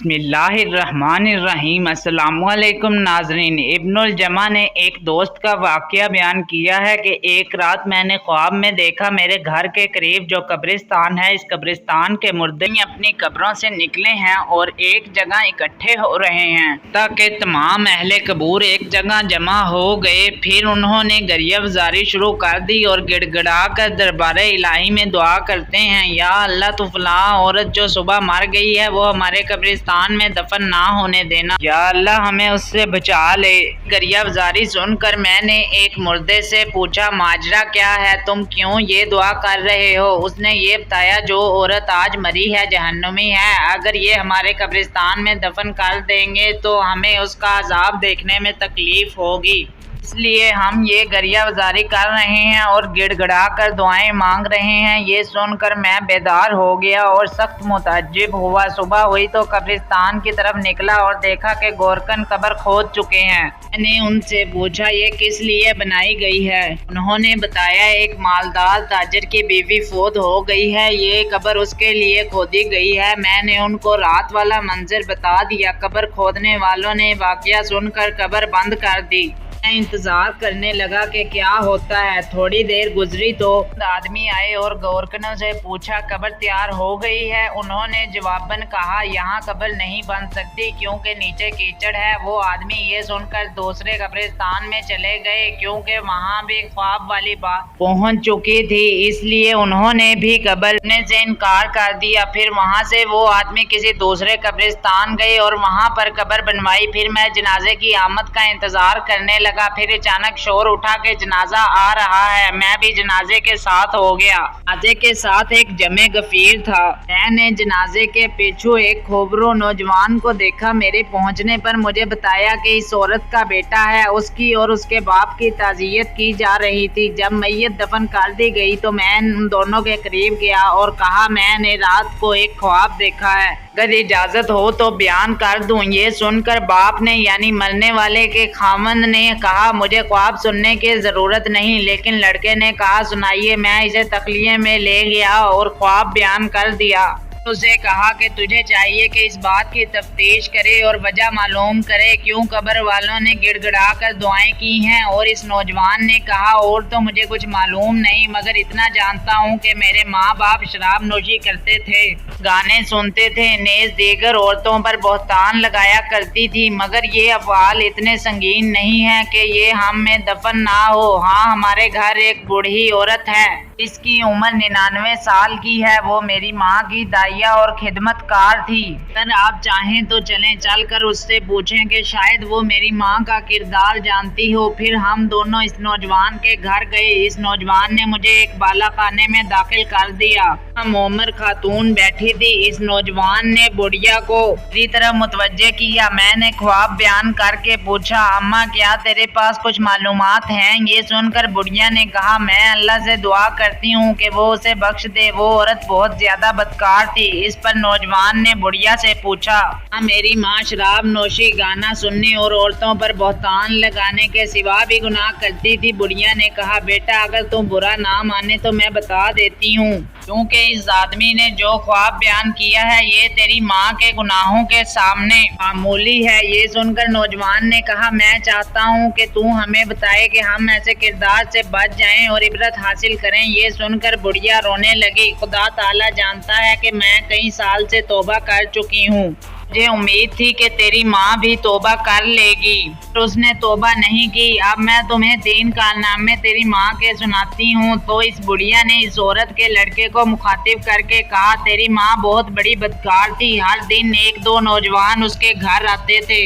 बिस्मिल्लाहिर्रहमानिर्रहीम। अस्सलामुअलैकुम नाज़रीन। इब्नुल जमा ने एक दोस्त का वाक़या बयान किया है कि एक रात मैंने ख्वाब में देखा मेरे घर के करीब जो कब्रिस्तान है, इस कब्रिस्तान के मुर्दे अपनी कब्रों से निकले हैं और एक जगह इकट्ठे हो रहे हैं ताकि तमाम अहले कबूर एक जगह जमा हो गए। फिर उन्होंने गरियावजारी शुरू कर दी और गिड़गिड़ा कर दरबारे इलाही में दुआ करते हैं, या अल्लाह तो फलां औरत जो सुबह मर गई है वो हमारे कब्रिस्तान में दफन ना होने देना, या अल्लाह हमें उससे बचा ले। गरियावजारी सुनकर मैंने एक मुर्दे से पूछा, माजरा क्या है, तुम क्यों ये दुआ कर रहे हो? उसने ये बताया, जो औरत आज मरी है जहन्नुमी है, अगर ये हमारे कब्रिस्तान में दफन कर देंगे तो हमें उसका अजाब देखने में तकलीफ होगी, इसलिए हम ये गरियावजारी कर रहे हैं और गिड़गिड़ा कर दुआएं मांग रहे हैं। ये सुनकर मैं बेदार हो गया और सख्त मुताज्जिब हुआ। सुबह हुई तो कब्रिस्तान की तरफ निकला और देखा कि गोरकन कब्र खोद चुके हैं। मैंने उनसे पूछा, ये किस लिए बनाई गई है? उन्होंने बताया, एक मालदार ताजर की बीवी फौत हो गई है, ये कब्र उसके लिए खोदी गई है। मैंने उनको रात वाला मंजर बता दिया। कब्र खोदने वालों ने वाकया सुनकर कब्र बंद कर दी। मैं इंतजार करने लगा कि क्या होता है। थोड़ी देर गुजरी तो आदमी आए और गोरकनों से पूछा, कब्र तैयार हो गई है? उन्होंने जवाबन कहा, यहाँ कब्र नहीं बन सकती क्योंकि नीचे कीचड़ है। वो आदमी ये सुनकर दूसरे कब्रिस्तान में चले गए क्योंकि वहाँ भी ख्वाब वाली बात पहुँच चुकी थी, इसलिए उन्होंने भी कब्र से इनकार कर दिया। फिर वहाँ से वो आदमी किसी दूसरे कब्रिस्तान गए और वहाँ पर कब्र बनवाई। फिर मैं जनाजे की आमद का इंतजार करने लगा। फिर अचानक शोर उठा के जनाजा आ रहा है। मैं भी जनाजे के साथ हो गया। जनाजे के साथ एक जमे गफीर था। मैंने जनाजे के पीछू एक खोबरू नौजवान को देखा। मेरे पहुंचने पर मुझे बताया कि इस औरत का बेटा है, उसकी और उसके बाप की ताज़ियत की जा रही थी। जब मैयत दफन कर दी गई तो मैं उन दोनों के करीब गया और कहा, मैंने रात को एक ख्वाब देखा है, अगर इजाजत हो तो बयान कर दूं। ये सुनकर बाप ने यानी मरने वाले के खामन ने कहा, मुझे ख्वाब सुनने की जरूरत नहीं, लेकिन लड़के ने कहा, सुनाइए। मैं इसे तखलिए में ले गया और ख्वाब बयान कर दिया। उसे कहा कि तुझे चाहिए कि इस बात की तफ्तीश करे और वजह मालूम करे क्यों कब्र वालों ने गिड़गिड़ा कर दुआएं की हैं। और इस नौजवान ने कहा, और तो मुझे कुछ मालूम नहीं, मगर इतना जानता हूँ कि मेरे माँ बाप शराब नोशी करते थे, गाने सुनते थे, नेज़ दीगर औरतों पर बहतान लगाया करती थी, मगर ये अफआल इतने संगीन नहीं है कि ये हम में दफन ना हो। हाँ, हमारे घर एक बूढ़ी औरत है, इसकी उम्र 99 साल की है। वो मेरी माँ की दाइया और खिदमतकार थी। अगर आप चाहें तो चलें, चल कर उससे पूछें कि शायद वो मेरी माँ का किरदार जानती हो। फिर हम दोनों इस नौजवान के घर गए। इस नौजवान ने मुझे एक बाला खाने में दाखिल कर दिया। मोमर खातून बैठी थी। इस नौजवान ने बुढ़िया को मेरी तरफ मुतवज्जे किया। मैंने ख्वाब बयान करके पूछा, अम्मा क्या तेरे पास कुछ मालूमात हैं? ये सुनकर बुढ़िया ने कहा, मैं अल्लाह से दुआ करती हूँ कि वो उसे बख्श दे, वो औरत बहुत ज्यादा बदकार थी। इस पर नौजवान ने बुढ़िया से पूछा, मेरी माँ शराब नोशी, गाना सुनने और औरतों पर बहतान लगाने के सिवा भी गुनाह करती थी। बुढ़िया ने कहा, बेटा अगर तुम बुरा ना माने तो मैं बता देती हूँ, क्योंकि इस आदमी ने जो ख्वाब बयान किया है ये तेरी माँ के गुनाहों के सामने मामूली है। ये सुनकर नौजवान ने कहा, मैं चाहता हूँ कि तू हमें बताए कि हम ऐसे किरदार से बच जाएं और इबरत हासिल करें। ये सुनकर बुढ़िया रोने लगी। खुदा ताला जानता है कि मैं कई साल से तौबा कर चुकी हूँ, मुझे उम्मीद थी कि तेरी माँ भी तौबा कर लेगी, तो उसने तौबा नहीं की। अब मैं तुम्हें 3 कारनामे तेरी माँ के सुनाती हूँ। तो इस बुढ़िया ने इस औरत के लड़के को मुखातिब करके कहा, तेरी माँ बहुत बड़ी बदकार थी। हर दिन 1-2 नौजवान उसके घर आते थे,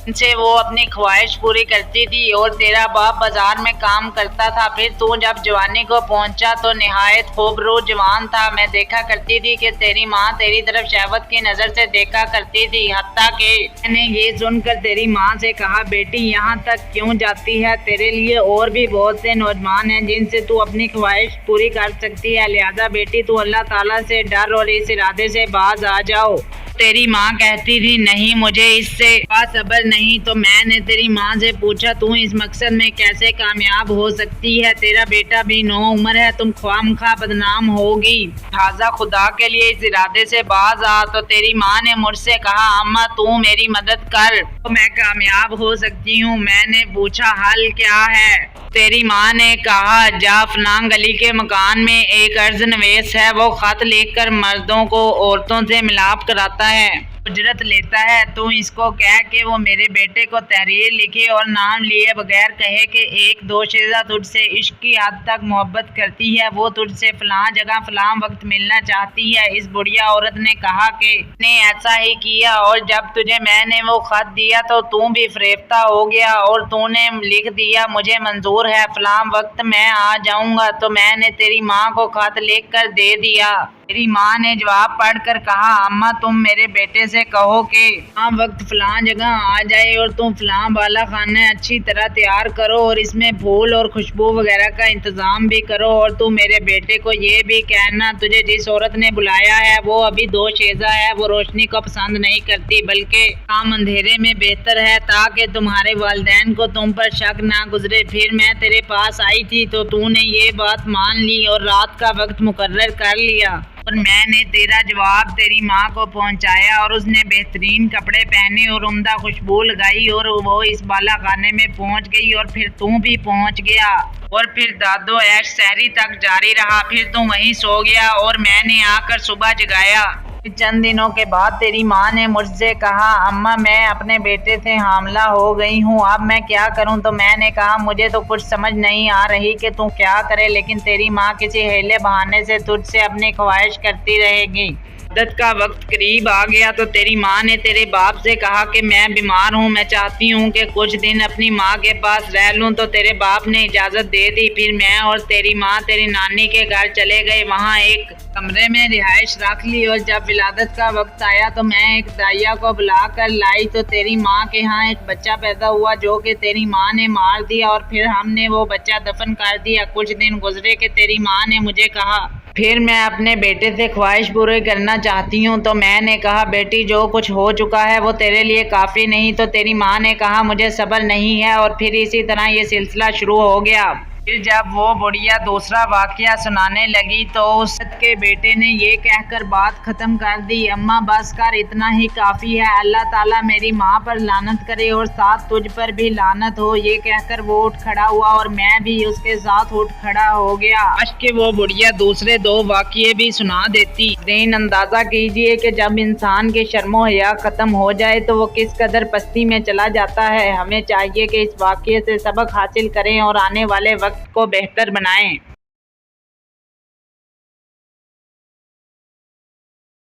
इनसे वो अपनी ख्वाहिश पूरी करती थी, और तेरा बाप बाजार में काम करता था। फिर तू जब जवानी को पहुंचा तो निहायत खूबरू जवान था। मैं देखा करती थी कि तेरी माँ तेरी तरफ शहवत की नजर से देखा करती थी, हत्ता कि मैंने ये सुनकर तेरी माँ से कहा, बेटी यहाँ तक क्यों जाती है? तेरे लिए और भी बहुत से नौजवान हैं जिनसे तू अपनी ख्वाहिश पूरी कर सकती है, लिहाजा बेटी तू अल्लाह ताला से डर और इस इरादे से बाज आ जाओ तेरी माँ कहती थी नहीं मुझे इससे सब्र नहीं, तो मैंने तेरी माँ से पूछा तू इस मकसद में कैसे कामयाब हो सकती है, तेरा बेटा भी नौ उम्र है, तुम ख्वामखा बदनाम होगी, लिहाजा खुदा के लिए इस इरादे से बाज आ। तो तेरी माँ ने मुझसे कहा अम्मा तू मेरी मदद कर तो मैं कामयाब हो सकती हूँ। मैंने पूछा हल क्या है? तेरी माँ ने कहा जा फलां गली के मकान में एक अर्जनवेस है, वो खत लिखकर मर्दों को औरतों से मिलाप कराता है, उजरत लेता है। तू इसको कह के वो मेरे बेटे को तहरीर लिखे और नाम लिए बगैर कहे कि एक दोशीज़ा तुझसे इश्क की हद तक मोहब्बत करती है, वो तुझसे फलां जगह फलां वक्त मिलना चाहती है। इस बुढ़िया औरत ने कहा कि ने ऐसा ही किया और जब तुझे मैंने वो खत दिया तो तू भी फरेफ्ता हो गया और तूने लिख दिया मुझे मंजूर है, फलां वक्त मैं आ जाऊंगा। तो मैंने तेरी माँ को खत लिख कर दे दिया। तेरी माँ ने जवाब पढ़कर कहा अम्मा तुम मेरे बेटे से कहो कि हाँ वक्त फलां जगह आ जाए और तुम फलां बाला खाना अच्छी तरह तैयार करो और इसमें फूल और खुशबू वगैरह का इंतजाम भी करो, और तू मेरे बेटे को ये भी कहना तुझे जिस औरत ने बुलाया है वो अभी दोशीज़ा है, वो रोशनी को पसंद नहीं करती बल्कि काम अंधेरे में बेहतर है, ताकि तुम्हारे वालिदैन को तुम पर शक ना गुजरे। फिर मैं तेरे पास आई थी तो तूने ये बात मान ली और रात का वक्त मुकर्रर कर लिया और मैंने तेरा जवाब तेरी माँ को पहुँचाया और उसने बेहतरीन कपड़े पहने और उम्दा खुशबू लगाई और वो इस बाला खाने में पहुँच गई और फिर तू भी पहुँच गया और फिर दादो ऐश सहरी तक जारी रहा। फिर तू वहीं सो गया और मैंने आकर सुबह जगाया। चंद दिनों के बाद तेरी माँ ने मुझसे कहा अम्मा मैं अपने बेटे से हामला हो गई हूँ, अब मैं क्या करूँ? तो मैंने कहा मुझे तो कुछ समझ नहीं आ रही कि तू क्या करे, लेकिन तेरी माँ किसी हीले बहाने से तुझसे अपनी ख्वाहिश करती रहेगी। इबादत का वक्त करीब आ गया तो तेरी माँ ने तेरे बाप से कहा कि मैं बीमार हूँ, मैं चाहती हूँ कि कुछ दिन अपनी माँ के पास रह लूँ। तो तेरे बाप ने इजाज़त दे दी। फिर मैं और तेरी माँ तेरी नानी के घर चले गए, वहाँ एक कमरे में रिहाइश रख ली और जब विलादत का वक्त आया तो मैं एक दाइया को बुला कर लाई तो तेरी माँ के यहाँ एक बच्चा पैदा हुआ जो कि तेरी माँ ने मार दिया और फिर हमने वो बच्चा दफन कर दिया। कुछ दिन गुजरे कि तेरी माँ ने मुझे कहा फिर मैं अपने बेटे से ख्वाहिश पूरी करना चाहती हूँ। तो मैंने कहा बेटी जो कुछ हो चुका है वो तेरे लिए काफ़ी नहीं। तो तेरी माँ ने कहा मुझे सब्र नहीं है और फिर इसी तरह ये सिलसिला शुरू हो गया। फिर जब वो बुढ़िया दूसरा वाकया सुनाने लगी तो उसके बेटे ने ये कहकर बात ख़त्म कर दी अम्मा बस कर, इतना ही काफ़ी है, अल्लाह ताला मेरी माँ पर लानत करे और साथ तुझ पर भी लानत हो। ये कहकर वो उठ खड़ा हुआ और मैं भी उसके साथ उठ खड़ा हो गया। आज के वो बुढ़िया दूसरे दो वाकये भी सुना देती। लेकिन अंदाज़ा कीजिए कि जब इंसान की शर्मो हया ख़त्म हो जाए तो वो किस कदर पस्ती में चला जाता है। हमें चाहिए कि इस वाकये से सबक हासिल करें और आने वाले वक्त को बेहतर बनाएं।